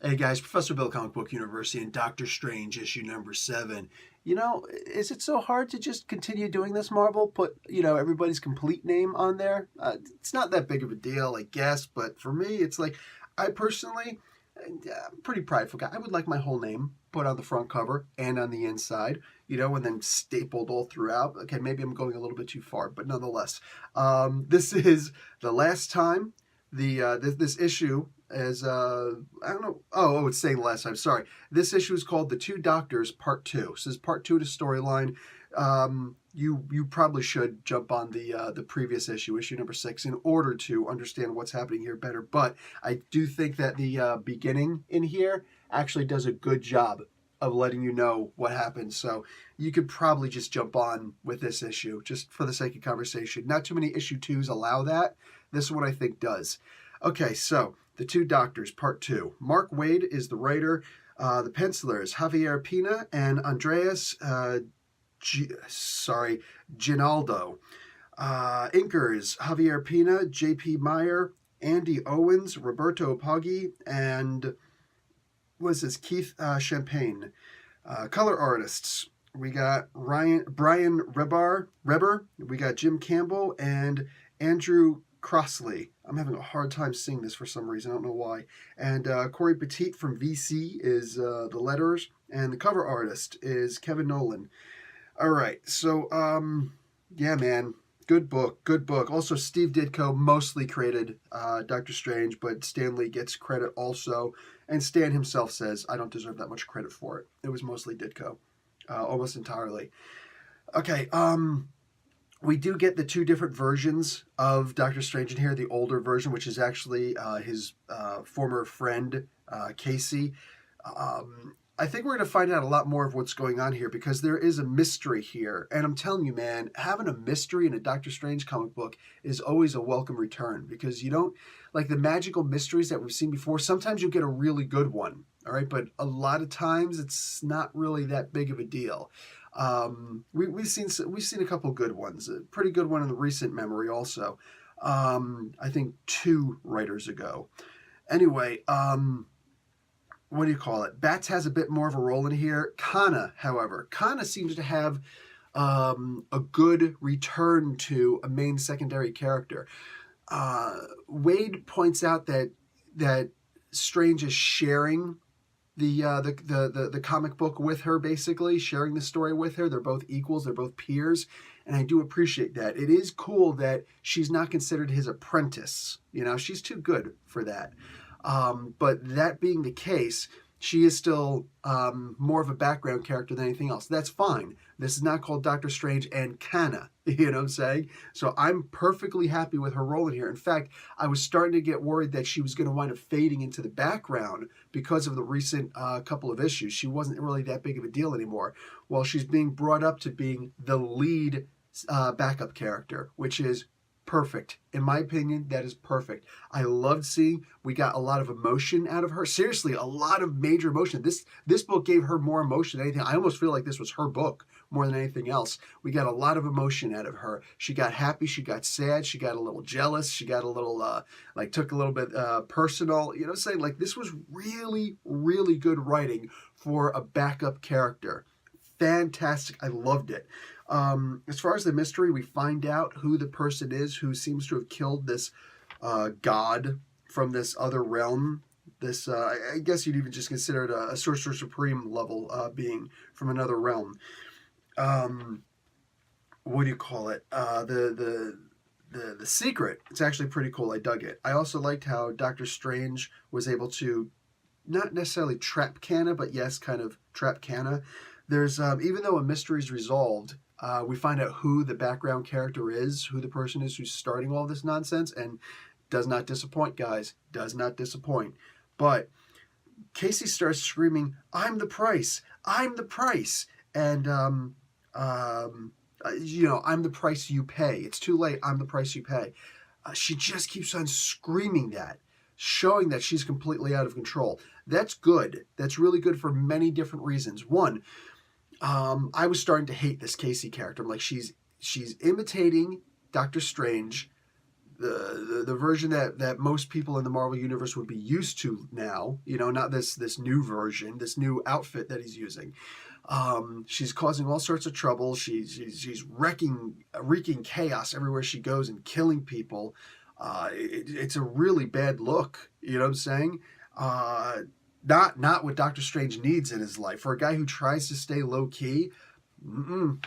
Hey guys, Professor Bill, Comic Book University, and Doctor Strange, issue number 7. You know, is it so hard to just continue doing this, Marvel? Put, everybody's complete name on there? It's not that big of a deal, I guess, but for me, it's like, I personally, I'm a pretty prideful guy. I would like my whole name put on the front cover and on the inside, and then stapled all throughout. Okay, maybe I'm going a little bit too far, but nonetheless, this is the last time this issue is I don't know. It's saying last time. Sorry. This issue is called "The Two Doctors" Part Two. So this is Part Two to storyline. You probably should jump on the previous issue number 6, in order to understand what's happening here better. But I do think that the beginning in here actually does a good job of letting you know what happens. So you could probably just jump on with this issue, just for the sake of conversation. Not too many issue 2s allow that. This one I think does. Okay, so The Two Doctors, Part 2. Mark Waid is the writer. The pencilers, Javier Pina and Andreas Ginaldo. Inkers, Javier Pina, J.P. Meyer, Andy Owens, Roberto Poggi, and Keith Champagne. Color artists, we got Brian Reber, we got Jim Campbell, and Andrew Crossley. I'm having a hard time seeing this for some reason. I don't know why. And Corey Petit from VC is the letters, and the cover artist is Kevin Nolan. All right, so yeah, man, good book, good book. Also, Steve Ditko mostly created Doctor Strange, but Stan Lee gets credit also. And Stan himself says, I don't deserve that much credit for it. It was mostly Ditko, almost entirely. Okay, we do get the two different versions of Doctor Strange in here. The older version, which is actually his former friend, Casey. I think we're going to find out a lot more of what's going on here, because there is a mystery here. And I'm telling you, man, having a mystery in a Doctor Strange comic book is always a welcome return, because you don't, like the magical mysteries that we've seen before, sometimes you'll get a really good one, all right? But a lot of times it's not really that big of a deal. We've seen a couple good ones, a pretty good one in the recent memory also. I think 2 writers ago. Anyway, what do you call it? Bats has a bit more of a role in here. Kana, however, seems to have a good return to a main secondary character. Wade points out that Strange is sharing the comic book with her, basically sharing the story with her. They're both equals, they're both peers, and I do appreciate that. It is cool that she's not considered his apprentice. She's too good for that. But that being the case, she is still more of a background character than anything else. That's fine. This is not called Doctor Strange and Kana, you know what I'm saying? So I'm perfectly happy with her role in here. In fact, I was starting to get worried that she was going to wind up fading into the background because of the recent couple of issues. She wasn't really that big of a deal anymore. Well, she's being brought up to being the lead backup character, which is perfect. In my opinion, that is perfect. I loved seeing we got a lot of emotion out of her. Seriously, a lot of major emotion. This book gave her more emotion than anything. I almost feel like this was her book more than anything else. We got a lot of emotion out of her. She got happy, she got sad, she got a little jealous, she got a little took a little bit personal. You know what I'm saying? Like, this was really, really good writing for a backup character. Fantastic. I loved it. As far as the mystery, we find out who the person is who seems to have killed this god from this other realm. This, I guess you'd even just consider it a Sorcerer Supreme level being from another realm. What do you call it? The secret. It's actually pretty cool. I dug it. I also liked how Doctor Strange was able to not necessarily trap Kana, but yes, kind of trap Kana. There's even though a mystery is resolved, we find out who the background character is, who the person is who's starting all this nonsense, and does not disappoint, guys. Does not disappoint. But Casey starts screaming, "I'm the price! I'm the price!" And I'm the price you pay. It's too late. I'm the price you pay. She just keeps on screaming that, showing that she's completely out of control. That's good. That's really good for many different reasons. One, I was starting to hate this Casey character. I'm like, she's imitating Doctor Strange the version that most people in the Marvel universe would be used to now, not this new version, this new outfit that he's using. She's causing all sorts of trouble. She's wreaking chaos everywhere she goes and killing people. It's a really bad look. You know what I'm saying? Not what Doctor Strange needs in his life. For a guy who tries to stay low key,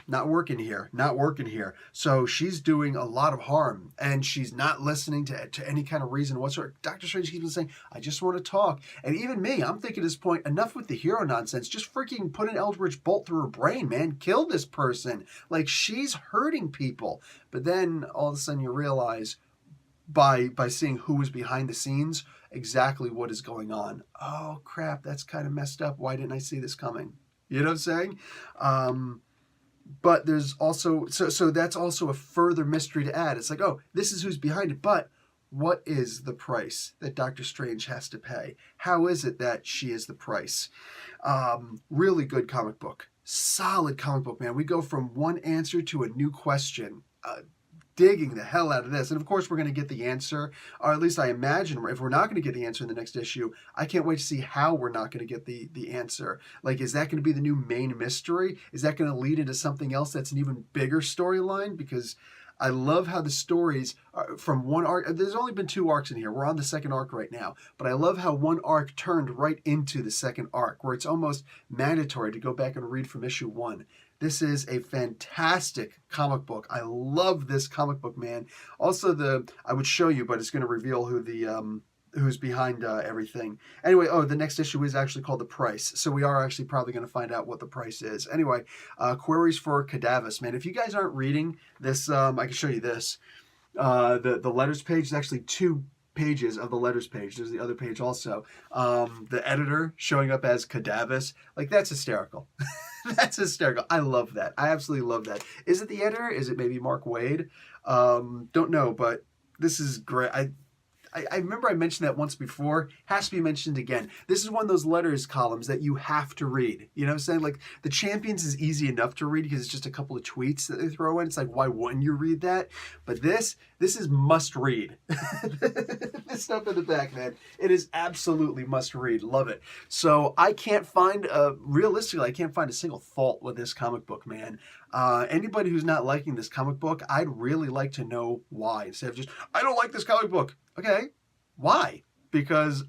not working here. Not working here. So she's doing a lot of harm, and she's not listening to any kind of reason whatsoever. Doctor Strange keeps saying, I just want to talk. And even me, I'm thinking at this point, enough with the hero nonsense. Just freaking put an Eldritch bolt through her brain, man. Kill this person. Like, she's hurting people. But then all of a sudden you realize, by seeing who is behind the scenes, exactly what is going on. Oh, crap, that's kind of messed up. Why didn't I see this coming? You know what I'm saying? But there's also, so that's also a further mystery to add. It's like, oh, this is who's behind it, but what is the price that Doctor Strange has to pay? How is it that she is the price? Really good comic book. Solid comic book, man. We go from one answer to a new question. Digging the hell out of this. And of course, we're going to get the answer, or at least I imagine if we're not going to get the answer in the next issue, I can't wait to see how we're not going to get the answer. Like, is that going to be the new main mystery? Is that going to lead into something else that's an even bigger storyline? Because I love how the stories are from one arc. There's only been 2 arcs in here. We're on the second arc right now. But I love how one arc turned right into the second arc, where it's almost mandatory to go back and read from issue 1. This is a fantastic comic book. I love this comic book, man. Also, I would show you, but it's going to reveal who's behind everything. Anyway, the next issue is actually called The Price. So we are actually probably going to find out what the price is. Anyway, queries for Cadavus, man. If you guys aren't reading this, I can show you this. The letters page is actually 2 pages of the letters page. There's the other page also. The editor showing up as Cadavus. Like, that's hysterical. That's hysterical. I love that. I absolutely love that. Is it the editor? Is it maybe Mark Waid? Don't know, but this is great. I remember I mentioned that once before. Has to be mentioned again. This is one of those letters columns that you have to read. You know what I'm saying? Like, the Champions is easy enough to read because it's just a couple of tweets that they throw in. It's like, why wouldn't you read that? But this is must read. This stuff in the back, man. It is absolutely must read. Love it. So I can't find, realistically, I can't find a single fault with this comic book, man. Anybody who's not liking this comic book, I'd really like to know why. Instead of just, I don't like this comic book. Okay, why? Because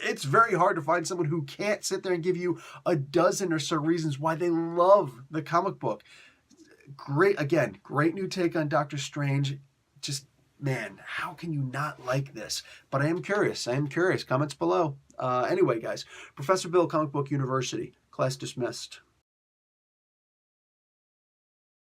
it's very hard to find someone who can't sit there and give you a dozen or so reasons why they love the comic book. Great new take on Doctor Strange. Just, man, how can you not like this? But I am curious. Comments below. Anyway, guys, Professor Bill, Comic Book University. Class dismissed.